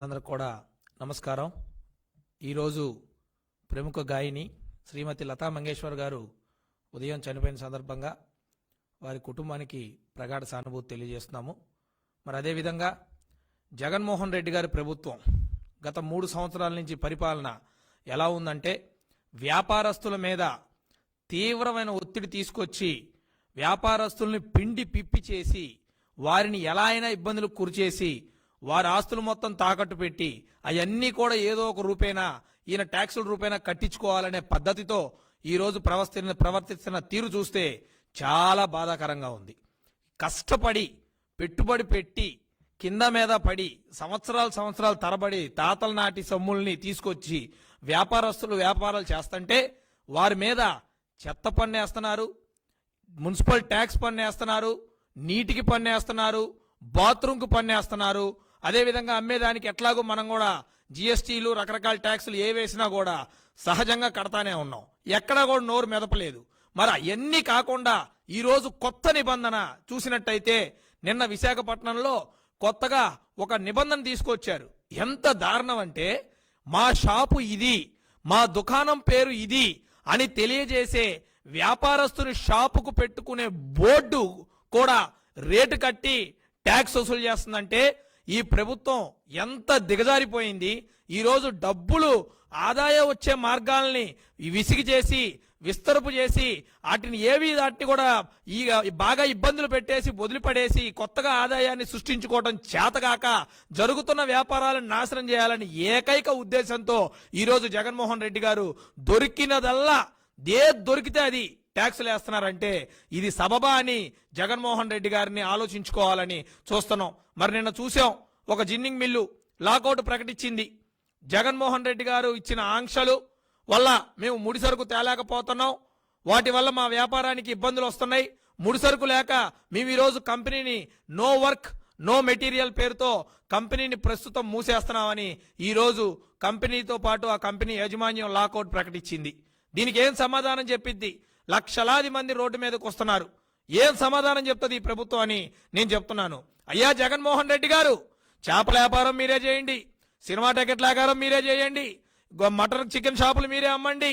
అందరికి కూడా నమస్కారం. ఈరోజు ప్రముఖ గాయని శ్రీమతి లతా మంగేశ్వర్ గారు ఉదయం చనిపోయిన సందర్భంగా వారి కుటుంబానికి ప్రగాఢ సానుభూతి తెలియజేస్తున్నాము. మరి అదేవిధంగా జగన్మోహన్ రెడ్డి గారి ప్రభుత్వం గత 3 సంవత్సరాల నుంచి పరిపాలన ఎలా ఉందంటే వ్యాపారస్తుల మీద తీవ్రమైన ఒత్తిడి తీసుకొచ్చి వ్యాపారస్తుల్ని పిండి పిప్పి చేసి వారిని ఎలా అయినా ఇబ్బందులకు గురిచేసి వారి ఆస్తులు మొత్తం తాకట్టు పెట్టి అవన్నీ కూడా ఏదో ఒక రూపేణా ఈయన ట్యాక్సుల రూపేణా కట్టించుకోవాలనే పద్ధతితో ఈరోజు ప్రవర్తిస్తున్న తీరు చూస్తే చాలా బాధాకరంగా ఉంది. కష్టపడి పెట్టుబడి పెట్టి కింద మీద పడి సంవత్సరాలు తరబడి తాతల నాటి సొమ్ముల్ని తీసుకొచ్చి వ్యాపారస్తులు వ్యాపారాలు చేస్తుంటే వారి మీద చెత్త పన్నేస్తున్నారు, మున్సిపల్ ట్యాక్స్ పన్నేస్తున్నారు, నీటికి పన్నేస్తున్నారు, బాత్రూమ్కి పన్నేస్తున్నారు. అదేవిధంగా అమ్మేదానికి ఎట్లాగో మనం కూడా జిఎస్టీలు రకరకాల ట్యాక్సులు ఏ వేసినా కూడా సహజంగా కడతానే ఉన్నాం, ఎక్కడా కూడా నోరు మెదపలేదు. మరి అవన్నీ కాకుండా ఈరోజు కొత్త నిబంధన చూసినట్టయితే నిన్న విశాఖపట్నంలో కొత్తగా ఒక నిబంధన తీసుకొచ్చారు. ఎంత దారుణం అంటే మా షాపు ఇది, మా దుకాణం పేరు ఇది అని తెలియజేసే వ్యాపారస్తుని షాపుకు పెట్టుకునే బోర్డు కూడా రేటు కట్టి ట్యాక్స్ వసూలు చేస్తుందంటే ఈ ప్రభుత్వం ఎంత దిగజారిపోయింది. ఈరోజు డబ్బులు ఆదాయం వచ్చే మార్గాల్ని విసిగి చేసి విస్తరపు చేసి వాటిని కూడా బాగా ఇబ్బందులు పెట్టేసి వదిలిపడేసి కొత్తగా ఆదాయాన్ని సృష్టించుకోవడం చేతగాక జరుగుతున్న వ్యాపారాలను నాశనం చేయాలని ఏకైక ఉద్దేశంతో ఈరోజు జగన్మోహన్ రెడ్డి గారు దొరికినదల్లా దొరికితే అది ట్యాక్సులు వేస్తున్నారంటే ఇది సబబా అని జగన్మోహన్ రెడ్డి గారిని ఆలోచించుకోవాలని చూస్తున్నాం. మరి నిన్న చూసాం, ఒక జిన్నింగ్ మిల్లు లాకౌట్ ప్రకటించింది. జగన్మోహన్ రెడ్డి గారు ఇచ్చిన ఆంక్షలు వల్ల మేము ముడిసరుకు తేలేకపోతున్నాం, వాటి వల్ల మా వ్యాపారానికి ఇబ్బందులు వస్తున్నాయి, ముడిసరుకు లేక మేము ఈరోజు కంపెనీని నో వర్క్ నో మెటీరియల్ పేరుతో కంపెనీని ప్రస్తుతం మూసేస్తున్నామని ఈరోజు కంపెనీతో పాటు ఆ కంపెనీ యాజమాన్యం లాకౌట్ ప్రకటించింది. దీనికి ఏం సమాధానం చెప్పిద్ది? లక్షలాది మంది రోడ్డు మీదకి వస్తున్నారు. ఏం సమాధానం చెప్తుంది ఈ ప్రభుత్వం అని నేను చెప్తున్నాను. అయ్యా జగన్మోహన్ రెడ్డి గారు, చేపల వ్యాపారం మీరే చేయండి, సినిమా టికెట్ల వ్యాపారం మీరే చేయండి, మటన్ చికెన్ షాపులు మీరే అమ్మండి,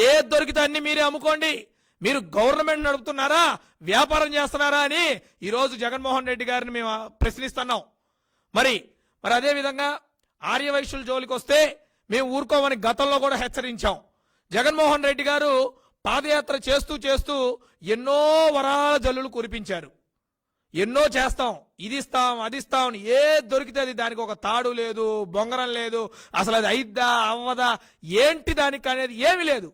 ఏది దొరికితే అన్ని మీరే అమ్ముకోండి. మీరు గవర్నమెంట్ నడుపుతున్నారా, వ్యాపారం చేస్తున్నారా అని ఈరోజు జగన్మోహన్ రెడ్డి గారిని మేము ప్రశ్నిస్తున్నాం. మరి అదేవిధంగా ఆర్యవైశ్యుల జోలికి వస్తే మేము ఊరుకోమని గతంలో కూడా హెచ్చరించాం. జగన్మోహన్ రెడ్డి గారు పాదయాత్ర చేస్తూ ఎన్నో వరాల జల్లులు కురిపించారు. ఎన్నో చేస్తాం, ఇది ఇస్తాం అది ఇస్తాం, ఏది దొరికితే అది, దానికి ఒక తాడు లేదు, బొంగరం లేదు, అసలు అది అయిద్దా అవ్వదా ఏంటి దానికి అనేది ఏమీ లేదు.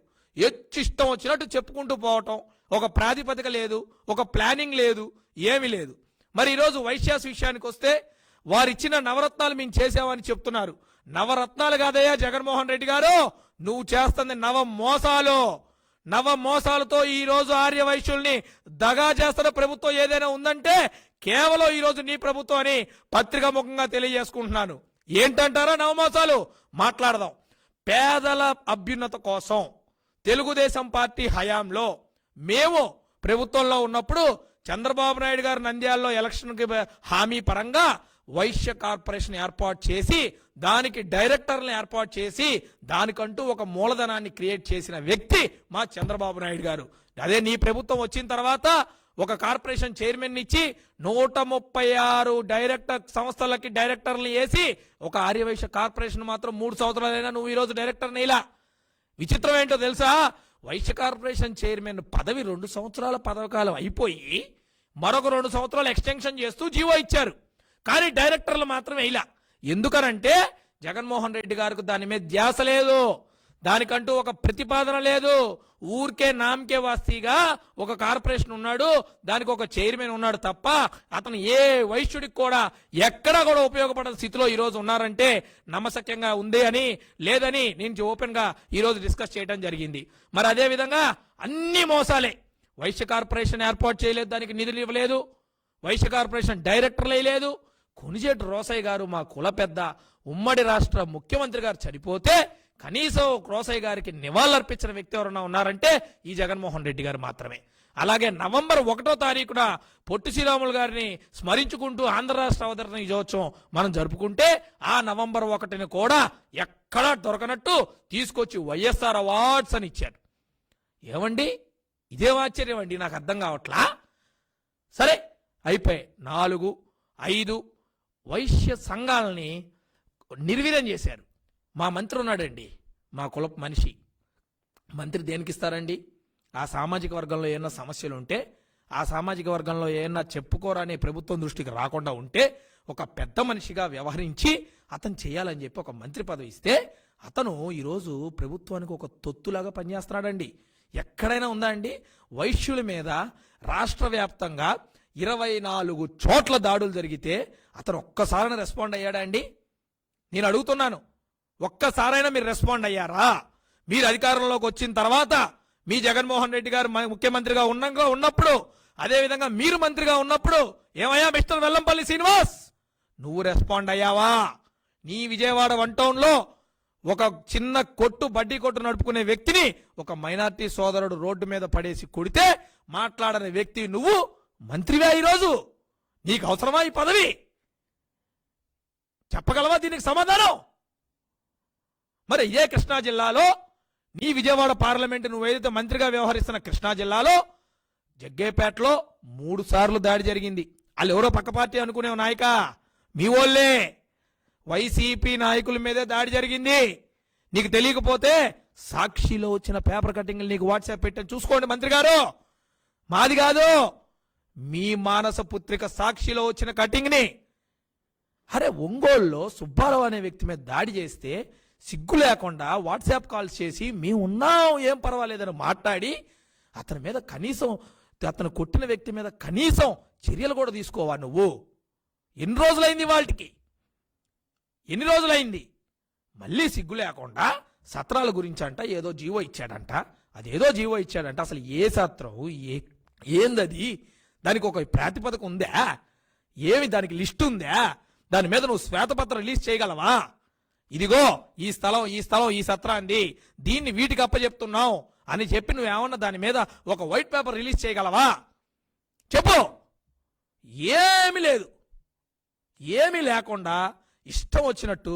ఇష్టం వచ్చినట్టు చెప్పుకుంటూ పోవటం, ఒక ప్రాతిపదిక లేదు, ఒక ప్లానింగ్ లేదు, ఏమీ లేదు. మరి ఈరోజు వైశ్యాస్ విషయానికి వస్తే వారిచ్చిన నవరత్నాలు మేము చేసామని చెప్తున్నారు. నవరత్నాలు కాదయ్యా జగన్మోహన్ రెడ్డి గారు, నువ్వు చేస్తుంది నవ మోసాలతో ఈ రోజు ఆర్య వైశ్యుల్ని దగా చేస్తున్న ప్రభుత్వం ఏదైనా ఉందంటే కేవలం ఈరోజు నీ ప్రభుత్వం అని పత్రికా ముఖంగా తెలియజేసుకుంటున్నాను. ఏంటంటారా నవమోసాలు? మాట్లాడదాం. పేదల అభ్యున్నత కోసం తెలుగుదేశం పార్టీ హయాంలో మేము ప్రభుత్వంలో ఉన్నప్పుడు చంద్రబాబు నాయుడు గారు నంద్యాలలో ఎలక్షన్కి హామీ పరంగా వైశ్య కార్పొరేషన్ ఏర్పాటు చేసి దానికి డైరెక్టర్లను ఏర్పాటు చేసి దానికంటూ ఒక మూలధనాన్ని క్రియేట్ చేసిన వ్యక్తి మా చంద్రబాబు నాయుడు గారు. అదే నీ ప్రభుత్వం వచ్చిన తర్వాత ఒక కార్పొరేషన్ చైర్మన్ ఇచ్చి 136 డైరెక్టర్ సంస్థలకి డైరెక్టర్లు వేసి ఒక ఆర్యవైశ్య కార్పొరేషన్ మాత్రం 3 సంవత్సరాలైనా నువ్వు ఈరోజు డైరెక్టర్ని ఇలా. విచిత్రం ఏంటో తెలుసా? వైశ్య కార్పొరేషన్ చైర్మన్ పదవి 2 సంవత్సరాల పదవి కాలం అయిపోయి మరొక 2 సంవత్సరాలు ఎక్స్టెన్షన్ చేస్తూ జీవో ఇచ్చారు, కానీ డైరెక్టర్లు మాత్రమే ఇలా. ఎందుకనంటే జగన్మోహన్ రెడ్డి గారికి దాని మీద ధ్యాస లేదు, దానికంటూ ఒక ప్రతిపాదన లేదు. ఊరికే నామకే వాస్తీగా ఒక కార్పొరేషన్ ఉన్నాడు, దానికి ఒక చైర్మన్ ఉన్నాడు తప్ప అతను ఏ వైశ్యుడికి కూడా ఎక్కడా కూడా ఉపయోగపడే స్థితిలో ఈరోజు ఉన్నారంటే నమ్మశక్యంగా ఉంది అని లేదని నేను ఓపెన్ గా ఈరోజు డిస్కస్ చేయడం జరిగింది. మరి అదేవిధంగా అన్ని మోసాలే. వైశ్య కార్పొరేషన్ ఏర్పాటు చేయలేదు, దానికి నిధులు ఇవ్వలేదు, వైశ్య కార్పొరేషన్ డైరెక్టర్లు లేదు. కొనిజేటి రోసయ్య గారు మా కుల పెద్ద, ఉమ్మడి రాష్ట్ర ముఖ్యమంత్రి గారు చనిపోతే కనీసం క్రోసయ్య గారికి నివాళులర్పించిన వ్యక్తి ఎవరన్నా ఉన్నారంటే ఈ జగన్మోహన్ రెడ్డి గారు మాత్రమే. అలాగే నవంబర్ 1వ తారీఖున పొట్టి శ్రీరాములు గారిని స్మరించుకుంటూ ఆంధ్ర రాష్ట్ర అవతరణ దినోత్సవం మనం జరుపుకుంటే ఆ నవంబర్ 1ని కూడా ఎక్కడా దొరకనట్టు తీసుకొచ్చి వైఎస్ఆర్ అవార్డ్స్ అని ఇచ్చారు. ఏమండి, ఇదేం ఆశ్చర్యం అండి, నాకు అర్థం కావట్లా. సరే అయిపోయి 4, 5 వైశ్య సంఘాలని నిర్వీర్యం చేశారు. మా మంత్రి ఉన్నాడండి, మా కులపు మనిషి. మంత్రి దేనికి ఇస్తారండి? ఆ సామాజిక వర్గంలో ఏమన్నా సమస్యలు ఉంటే, ఆ సామాజిక వర్గంలో ఏమన్నా చెప్పుకోరనే ప్రభుత్వం దృష్టికి రాకుండా ఉంటే ఒక పెద్ద మనిషిగా వ్యవహరించి అతను చేయాలని చెప్పి ఒక మంత్రి పదవి ఇస్తే అతను ఈరోజు ప్రభుత్వానికి ఒక తొత్తులాగా పనిచేస్తున్నాడండి. ఎక్కడైనా ఉందా అండి? వైశ్యుల మీద రాష్ట్ర వ్యాప్తంగా 24 చోట్ల దాడులు జరిగితే అతను ఒక్కసారైనా రెస్పాండ్ అయ్యాడా అండి? నేను అడుగుతున్నాను, ఒక్కసారైనా మీరు రెస్పాండ్ అయ్యారా? మీరు అధికారంలోకి వచ్చిన తర్వాత మీ జగన్మోహన్ రెడ్డి గారు ముఖ్యమంత్రిగా ఉన్నప్పుడు, అదేవిధంగా మీరు మంత్రిగా ఉన్నప్పుడు ఏమయ్యా మిస్టర్ వెల్లంపల్లి శ్రీనివాస్, నువ్వు రెస్పాండ్ అయ్యావా? నీ విజయవాడ 1 టౌన్లో ఒక చిన్న కొట్టు, బడ్డీ కొట్టు నడుపుకునే వ్యక్తిని ఒక మైనార్టీ సోదరుడు రోడ్డు మీద పడేసి కొడితే మాట్లాడని వ్యక్తి నువ్వు మంత్రివా? ఈరోజు నీకు అవసరమా ఈ పదవి? చెప్పగలవా దీనికి సమాధానం? మరి ఇదే కృష్ణా జిల్లాలో నీ విజయవాడ పార్లమెంట్ నువ్వు ఏదైతే మంత్రిగా వ్యవహరిస్తున్న కృష్ణా జిల్లాలో జగ్గేపేటలో 3 సార్లు దాడి జరిగింది. వాళ్ళు ఎవరో పక్క పార్టీ అనుకునే నాయక, మీ వాళ్ళే వైసీపీ నాయకుల మీదే దాడి జరిగింది. నీకు తెలియకపోతే సాక్షిలో వచ్చిన పేపర్ కటింగ్లు నీకు వాట్సాప్ పెట్టని చూసుకోండి మంత్రి గారు. మాది కాదు, మీ మానస పుత్రిక సాక్షిలో వచ్చిన కటింగ్ని. అరే, ఒంగోలులో సుబ్బారావు అనే వ్యక్తి మీద దాడి చేస్తే సిగ్గు లేకుండా వాట్సాప్ కాల్స్ చేసి మేము ఉన్నాం, ఏం పర్వాలేదని మాట్లాడి అతని మీద కనీసం, అతను కొట్టిన వ్యక్తి మీద కనీసం చర్యలు కూడా తీసుకోవా నువ్వు? ఎన్ని రోజులైంది వాళ్ళకి? ఎన్ని రోజులైంది? మళ్ళీ సిగ్గు లేకుండా సత్రాల గురించి అంట ఏదో జీవో ఇచ్చాడంట, అదేదో జీవో ఇచ్చాడంట. అసలు ఏ సత్రం, ఏందది? దానికి ఒక ప్రాతిపదిక ఉందా? ఏమి దానికి లిస్ట్ ఉందా? దాని మీద నువ్వు శ్వేతపత్రం రిలీజ్ చేయగలవా? ఇదిగో ఈ స్థలం ఈ సత్రాంది, దీన్ని వీటికి అప్పచెప్తున్నావు అని చెప్పి నువ్వేమన్నా దాని మీద ఒక వైట్ పేపర్ రిలీజ్ చేయగలవా? చెప్పు. ఏమీ లేదు. ఏమీ లేకుండా ఇష్టం వచ్చినట్టు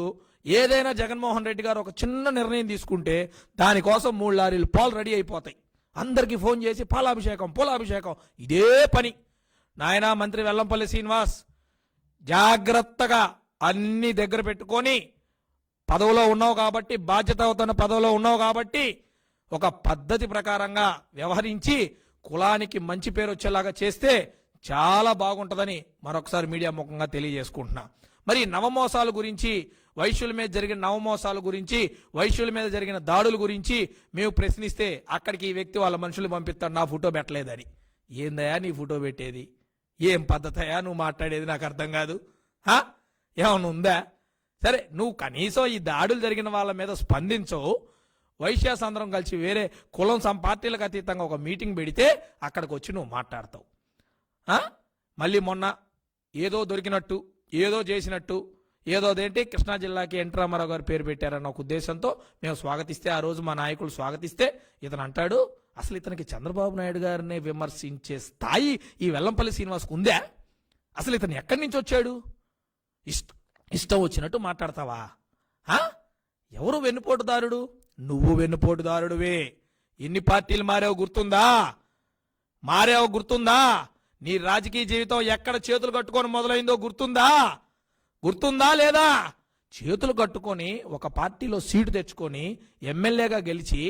ఏదైనా జగన్మోహన్ రెడ్డి గారు ఒక చిన్న నిర్ణయం తీసుకుంటే దానికోసం 3 లారీలు పాలు రెడీ అయిపోతాయి. అందరికీ ఫోన్ చేసి పాలాభిషేకం ఇదే పని. నాయనా మంత్రి వెల్లంపల్లి శ్రీనివాస్, జాగ్రత్తగా అన్ని దగ్గర పెట్టుకొని పదవిలో ఉన్నావు కాబట్టి, బాధ్యతవుతున్న పదవిలో ఉన్నావు కాబట్టి ఒక పద్ధతి ప్రకారంగా వ్యవహరించి కులానికి మంచి పేరు వచ్చేలాగా చేస్తే చాలా బాగుంటుందని మరొకసారి మీడియా ముఖంగా తెలియజేసుకుంటున్నా. మరి నవమోసాల గురించి, వైశ్యుల మీద జరిగిన నవమోసాల గురించి, వైశ్యుల మీద జరిగిన దాడుల గురించి మేము ప్రశ్నిస్తే అక్కడికి ఈ వ్యక్తి వాళ్ళ మనుషులు పంపిస్తాడు, నా ఫోటో పెట్టలేదని. ఏందయా నీ ఫోటో పెట్టేది? ఏం పద్ధతయా నువ్వు మాట్లాడేది? నాకు అర్థం కాదు. ఏమన్నా ఉందా? సరే, నువ్వు కనీసం ఈ దాడులు జరిగిన వాళ్ళ మీద స్పందించవు. వైశ్యాస్ అందరం కలిసి వేరే కులం పార్టీలకు అతీతంగా ఒక మీటింగ్ పెడితే అక్కడికి వచ్చి నువ్వు మాట్లాడతావు. మళ్ళీ మొన్న ఏదో దొరికినట్టు, ఏదో చేసినట్టు, ఏదో అదేంటి కృష్ణా జిల్లాకి ఎన్టీ రామారావు గారు పేరు పెట్టారన్న ఒక ఉద్దేశంతో మేము స్వాగతిస్తే, ఆ రోజు మా నాయకులు స్వాగతిస్తే ఇతను అంటాడు, అసలు ఇతనికి చంద్రబాబు నాయుడు గారిని విమర్శించే స్థాయి ఈ వెల్లంపల్లి శ్రీనివాస్కు ఉందా? అసలు ఇతను ఎక్కడి నుంచి వచ్చాడు? ఇష్టం వచ్చినట్టు మాట్లాడతావా? ఎవరు వెన్నుపోటుదారుడు? నువ్వు వెన్నుపోటుదారుడువే. ఎన్ని పార్టీలు మారావు గుర్తుందా? నీ రాజకీయ జీవితం ఎక్కడ చేతులు కట్టుకొని మొదలైందో గుర్తుందా లేదా? చేతులు కట్టుకొని ఒక పార్టీలో సీటు తెచ్చుకొని ఎమ్మెల్యేగా గెలిచి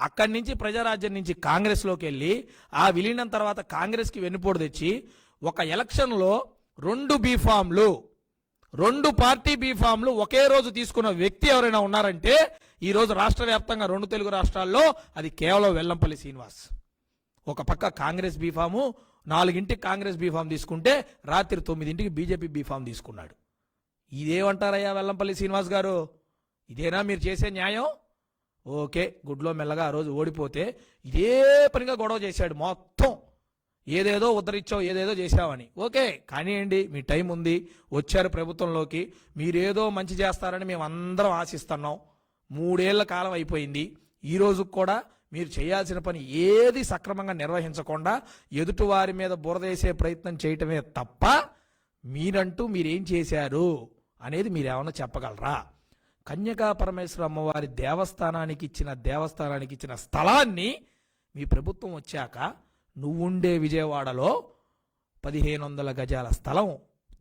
అక్కడి నుంచి ప్రజారాజ్యం నుంచి కాంగ్రెస్లోకి వెళ్ళి ఆ విలీనం తర్వాత కాంగ్రెస్కి వెన్నుపోటు తెచ్చి ఒక ఎలక్షన్లో 2 పార్టీ బీఫామ్లు ఒకే రోజు తీసుకున్న వ్యక్తి ఎవరైనా ఉన్నారంటే ఈ రోజు రాష్ట్ర వ్యాప్తంగా 2 తెలుగు రాష్ట్రాల్లో అది కేవలం వెల్లంపల్లి శ్రీనివాస్. ఒక పక్క కాంగ్రెస్ బీఫాము, 4ంటికి కాంగ్రెస్ బీఫామ్ తీసుకుంటే రాత్రి 9ంటికి బీజేపీ బీఫామ్ తీసుకున్నాడు. ఇదేమంటారయ్యా వెల్లంపల్లి శ్రీనివాస్ గారు? ఇదేనా మీరు చేసే న్యాయం? ఓకే, గుడ్లో మెల్లగా ఆ రోజు ఓడిపోతే ఇదే పనిగా గొడవ చేశాడు మొత్తం. ఏదేదో ఉద్ధరించావు, ఏదేదో చేశావని. ఓకే, కానివ్వండి, మీ టైం ఉంది, వచ్చారు ప్రభుత్వంలోకి, మీరేదో మంచి చేస్తారని మేము అందరం ఆశిస్తున్నాం. 3 ఏళ్ల కాలం అయిపోయింది. ఈ రోజు కూడా మీరు చేయాల్సిన పని ఏది సక్రమంగా నిర్వహించకుండా ఎదుటివారి మీద బురదేసే ప్రయత్నం చేయటమే తప్ప మీరంటూ మీరేం చేశారు అనేది మీరేమన్నా చెప్పగలరా? కన్యకా పరమేశ్వర అమ్మవారి దేవస్థానానికి ఇచ్చిన స్థలాన్ని మీ ప్రభుత్వం వచ్చాక నువ్వుండే విజయవాడలో 1500 గజాల స్థలం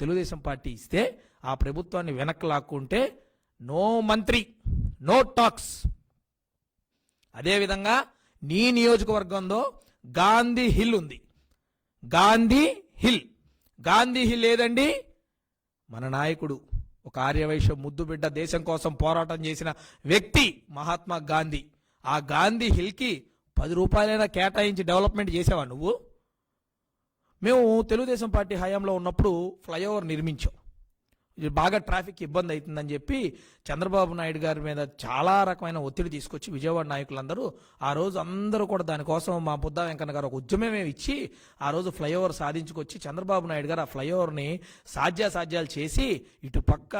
తెలుగుదేశం పార్టీ ఇస్తే ఆ ప్రభుత్వాన్ని వెనక్కి లాక్కుంటే నో మంత్రి, నో టాక్స్. అదేవిధంగా నీ నియోజకవర్గంలో గాంధీ హిల్ ఉంది. గాంధీ హిల్ ఏదండి? మన నాయకుడు, ఒక ఆర్యవైశ్య ముద్దుబిడ్డ, దేశం కోసం పోరాటం చేసిన వ్యక్తి మహాత్మా గాంధీ. ఆ గాంధీ హిల్కి 10 రూపాయలైనా కేటాయించి డెవలప్మెంట్ చేసావా నువ్వు? మేము తెలుగుదేశం పార్టీ హయాంలో ఉన్నప్పుడు ఫ్లైఓవర్ నిర్మించాం. ఇది బాగా ట్రాఫిక్ ఇబ్బంది అవుతుందని చెప్పి చంద్రబాబు నాయుడు గారి మీద చాలా రకమైన ఒత్తిడి తీసుకొచ్చి విజయవాడ నాయకులందరూ ఆ రోజు అందరూ కూడా దానికోసం మా బుద్ధా వెంకన్న గారు ఒక ఉద్యమమే ఇచ్చి ఆ రోజు ఫ్లైఓవర్ సాధించుకొచ్చి చంద్రబాబు నాయుడు గారు ఆ ఫ్లైఓవర్ని సాధ్యాసాధ్యాలు చేసి ఇటు పక్క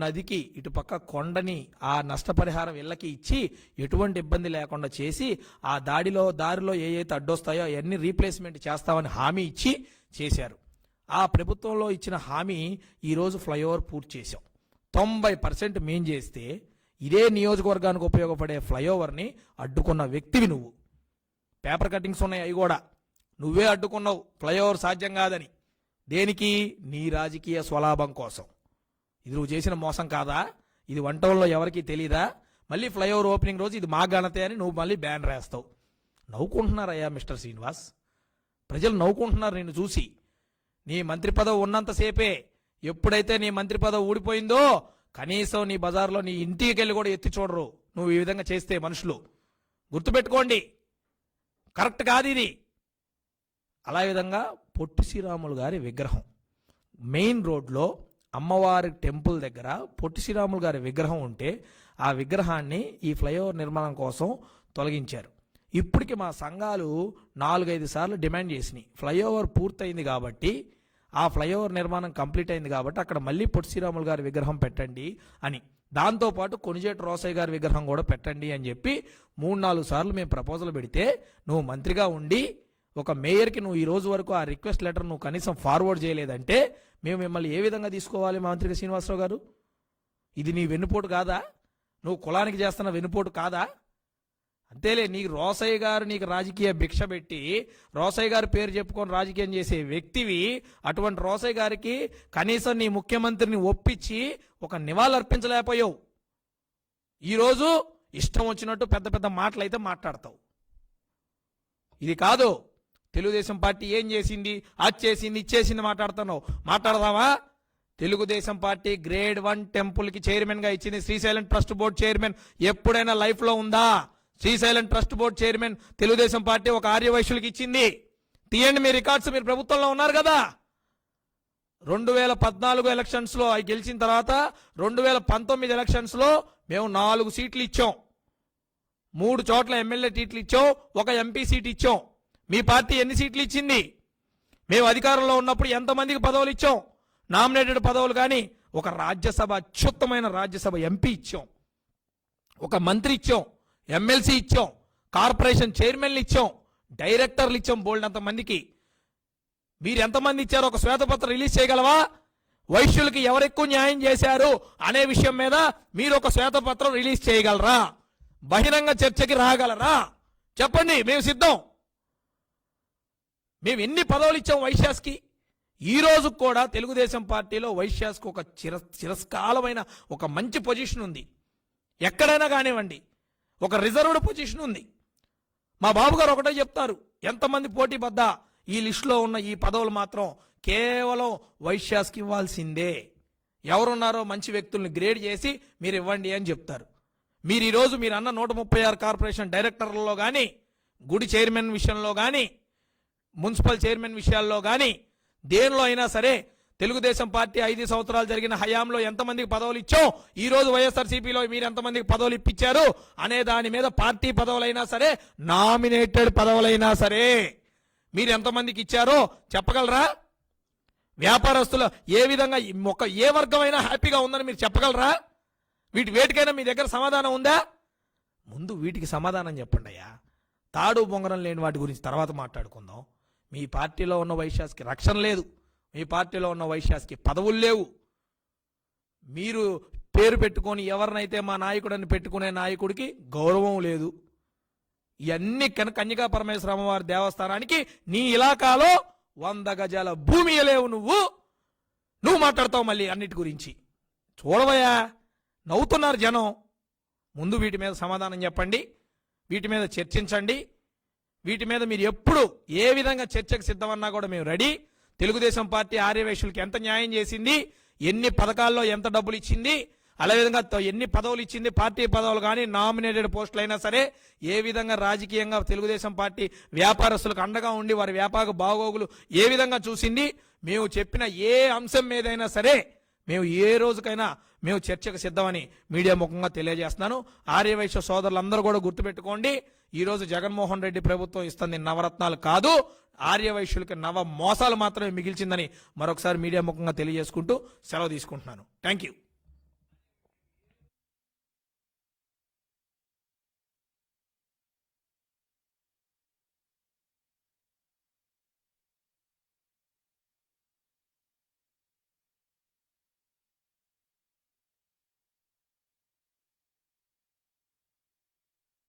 నదికి ఇటు పక్క కొండని ఆ నష్టపరిహారం ఇళ్ళకి ఇచ్చి ఎటువంటి ఇబ్బంది లేకుండా చేసి ఆ దారిలో ఏ అడ్డొస్తాయో అవన్నీ రీప్లేస్మెంట్ చేస్తామని హామీ ఇచ్చి చేశారు. ఆ ప్రభుత్వంలో ఇచ్చిన హామీ ఈరోజు ఫ్లైఓవర్ పూర్తి చేశాం. 90% మేం చేస్తే ఇదే నియోజకవర్గానికి ఉపయోగపడే ఫ్లైఓవర్ని అడ్డుకున్న వ్యక్తివి నువ్వు. పేపర్ కటింగ్స్ ఉన్నాయి, అవి కూడా నువ్వే అడ్డుకున్నావు. ఫ్లైఓవర్ సాధ్యం కాదని. దేనికి? నీ రాజకీయ స్వలాభం కోసం. ఇది నువ్వు చేసిన మోసం కాదా? ఇది వంటల్లో ఎవరికీ తెలీదా? మళ్ళీ ఫ్లైఓవర్ ఓపెనింగ్ రోజు ఇది మా ఘనతే అని నువ్వు మళ్ళీ బ్యానర్ వేస్తావు. నవ్వుకుంటున్నారయ్యా మిస్టర్ శ్రీనివాస్, ప్రజలు నవ్వుకుంటున్నారు నిన్ను చూసి. నీ మంత్రి పదవి ఉన్నంతసేపే. ఎప్పుడైతే నీ మంత్రి పదవి ఊడిపోయిందో కనీసం నీ బజార్లో నీ ఇంటికి వెళ్ళి కూడా ఎత్తి చూడరు నువ్వు ఈ విధంగా చేస్తే. మనుషులు గుర్తుపెట్టుకోండి, కరెక్ట్ కాదు ఇది. అలా విధంగా పొట్టి శ్రీరాములు గారి విగ్రహం మెయిన్ రోడ్లో అమ్మవారి టెంపుల్ దగ్గర పొట్టి శ్రీరాములు గారి విగ్రహం ఉంటే ఆ విగ్రహాన్ని ఈ ఫ్లైఓవర్ నిర్మాణం కోసం తొలగించారు. ఇప్పటికి మా సంఘాలు 4-5 సార్లు డిమాండ్ చేసినాయి. ఫ్లైఓవర్ పూర్తయింది కాబట్టి, ఆ ఫ్లైఓవర్ నిర్మాణం కంప్లీట్ అయింది కాబట్టి అక్కడ మళ్ళీ పొట్టి శ్రీరాములు గారి విగ్రహం పెట్టండి అని. దాంతోపాటు కొణిజేటి రోసయ్య గారి విగ్రహం కూడా పెట్టండి అని చెప్పి 3-4 సార్లు మేము ప్రపోజల్ పెడితే నువ్వు మంత్రిగా ఉండి ఒక మేయర్కి నువ్వు ఈ రోజు వరకు ఆ రిక్వెస్ట్ లెటర్ నువ్వు కనీసం ఫార్వర్డ్ చేయలేదంటే మేము మిమ్మల్ని ఏ విధంగా తీసుకోవాలి మంత్రిగా శ్రీనివాసరావు గారు? ఇది నీ వెన్నుపోటు కాదా? నువ్వు కులానికి చేస్తున్న వెన్నుపోటు కాదా? అంతేలే, నీకు రోసయ్య గారు నీకు రాజకీయ భిక్ష పెట్టి రోసయ్య గారి పేరు చెప్పుకొని రాజకీయం చేసే వ్యక్తివి. అటువంటి రోసయ్య గారికి కనీసం నీ ముఖ్యమంత్రిని ఒప్పించి ఒక నివాళులర్పించలేకపోయావు. ఈరోజు ఇష్టం వచ్చినట్టు పెద్ద పెద్ద మాటలు అయితే మాట్లాడతావు. ఇది కాదు. తెలుగుదేశం పార్టీ ఏం చేసింది, అది చేసింది, ఇచ్చేసింది మాట్లాడదామా? తెలుగుదేశం పార్టీ గ్రేడ్ 1 టెంపుల్కి చైర్మన్గా ఇచ్చింది శ్రీశైలం ట్రస్ట్ బోర్డు చైర్మన్ ఎప్పుడైనా లైఫ్లో ఉందా? Srisailam trust board chairman Telugu Desam party ఒక ఆర్యవైశ్యులకి ఇచ్చింది. తీయండి మీ రికార్డ్స్, మీరు ప్రభుత్వంలో ఉన్నారు కదా. 2014 ఎలక్షన్స్లో అవి గెలిచిన తర్వాత 2019 ఎలక్షన్స్లో మేము 4 సీట్లు ఇచ్చాం. 3 చోట్ల ఎమ్మెల్యే సీట్లు ఇచ్చాం, ఒక ఎంపీ సీట్ ఇచ్చాం. మీ పార్టీ ఎన్ని సీట్లు ఇచ్చింది? మేము అధికారంలో ఉన్నప్పుడు ఎంతమందికి పదవులు ఇచ్చాం? నామినేటెడ్ పదవులు కానీ ఒక రాజ్యసభ, అత్యుత్తమైన రాజ్యసభ ఎంపీ ఇచ్చాం, ఒక మంత్రి ఇచ్చాం, ఎమ్మెల్సీ ఇచ్చాం, కార్పొరేషన్ చైర్మన్లు ఇచ్చాం, డైరెక్టర్లు ఇచ్చాం బోల్డంత మందికి. మీరు ఎంతమంది ఇచ్చారో ఒక శ్వేతపత్రం రిలీజ్ చేయగలవా? వైశ్యులకి ఎవరెక్కువ న్యాయం చేశారు అనే విషయం మీద మీరు ఒక శ్వేతపత్రం రిలీజ్ చేయగలరా? బహిరంగ చర్చకి రాగలరా? చెప్పండి, మేము సిద్ధం. మేము ఎన్ని పదవులు ఇచ్చాం వైశ్యాస్కి? ఈ రోజు కూడా తెలుగుదేశం పార్టీలో వైశ్యాస్కి ఒక చిరస్కాలమైన ఒక మంచి పొజిషన్ ఉంది. ఎక్కడైనా కానివ్వండి, ఒక రిజర్వ్డ్ పొజిషన్ ఉంది. మా బాబు గారు ఒకటే చెప్తారు, ఎంతమంది పోటీ పడ్డా ఈ లిస్టులో ఉన్న ఈ పదవులు మాత్రం కేవలం వైశ్యాస్కి ఇవ్వాల్సిందే. ఎవరున్నారో మంచి వ్యక్తుల్ని గ్రేడ్ చేసి మీరు ఇవ్వండి అని చెప్తారు. మీరు ఈరోజు మీరు అన్న 136 కార్పొరేషన్ డైరెక్టర్లలో కానీ, గుడి చైర్మన్ విషయంలో కానీ, మున్సిపల్ చైర్మన్ విషయాల్లో కానీ, దేనిలో అయినా సరే తెలుగుదేశం పార్టీ 5 సంవత్సరాలు జరిగిన హయాంలో ఎంతమందికి పదవులు ఇచ్చాం, ఈ రోజు వైఎస్ఆర్సీపీలో మీరు ఎంతమందికి పదవులు ఇప్పించారు అనే దాని మీద, పార్టీ పదవులైనా సరే, నామినేటెడ్ పదవులైనా సరే మీరు ఎంతమందికి ఇచ్చారో చెప్పగలరా? వ్యాపారస్తులు ఏ విధంగా ఏ వర్గమైనా హ్యాపీగా ఉందని మీరు చెప్పగలరా? వేటికైనా మీ దగ్గర సమాధానం ఉందా? ముందు వీటికి సమాధానం చెప్పండి అయ్యా. తాడు బొంగరం లేని వాటి గురించి తర్వాత మాట్లాడుకుందాం. మీ పార్టీలో ఉన్న వైశ్యాస్కి రక్షణ లేదు, మీ పార్టీలో ఉన్న వైశ్యాస్కి పదవులు లేవు. మీరు పేరు పెట్టుకొని ఎవరినైతే మా నాయకుడని పెట్టుకునే నాయకుడికి గౌరవం లేదు. ఇవన్నీ కన్యకా పరమేశ్వర అమ్మవారి దేవస్థానానికి నీ ఇలాకాలో 100 గజాల భూమి లేవు. నువ్వు మాట్లాడతావు మళ్ళీ అన్నిటి గురించి. చూడవయ్యా, నవ్వుతున్నారు జనం. ముందు వీటి మీద సమాధానం చెప్పండి, వీటి మీద చర్చించండి. వీటి మీద మీరు ఎప్పుడు ఏ విధంగా చర్చకు సిద్ధమన్నా కూడా మేము రెడీ. తెలుగుదేశం పార్టీ ఆర్యవైశ్యులకి ఎంత న్యాయం చేసింది, ఎన్ని పథకాల్లో ఎంత డబ్బులు ఇచ్చింది, అదేవిధంగా ఎన్ని పదవులు ఇచ్చింది, పార్టీ పదవులు కానీ నామినేటెడ్ పోస్టులు అయినా సరే, ఏ విధంగా రాజకీయంగా తెలుగుదేశం పార్టీ వ్యాపారస్తులకు అండగా ఉండి వారి వ్యాపార బాగోగులు ఏ విధంగా చూసింది, మేము చెప్పిన ఏ అంశం మీదైనా సరే మేము ఏ రోజుకైనా మేము చర్చకు సిద్ధమని మీడియా ముఖంగా తెలియజేస్తున్నాను. ఆర్యవైశ్య సోదరులందరూ కూడా గుర్తుపెట్టుకోండి, ఈరోజు జగన్మోహన్ రెడ్డి ప్రభుత్వం ఇస్తుంది నవరత్నాలు కాదు, ఆర్యవైశ్యులకి నవ మోసాలు మాత్రమే మిగిల్చిందని మరొకసారి మీడియా ముఖంగా తెలియజేసుకుంటూ సెలవు తీసుకుంటున్నాను. Thank you.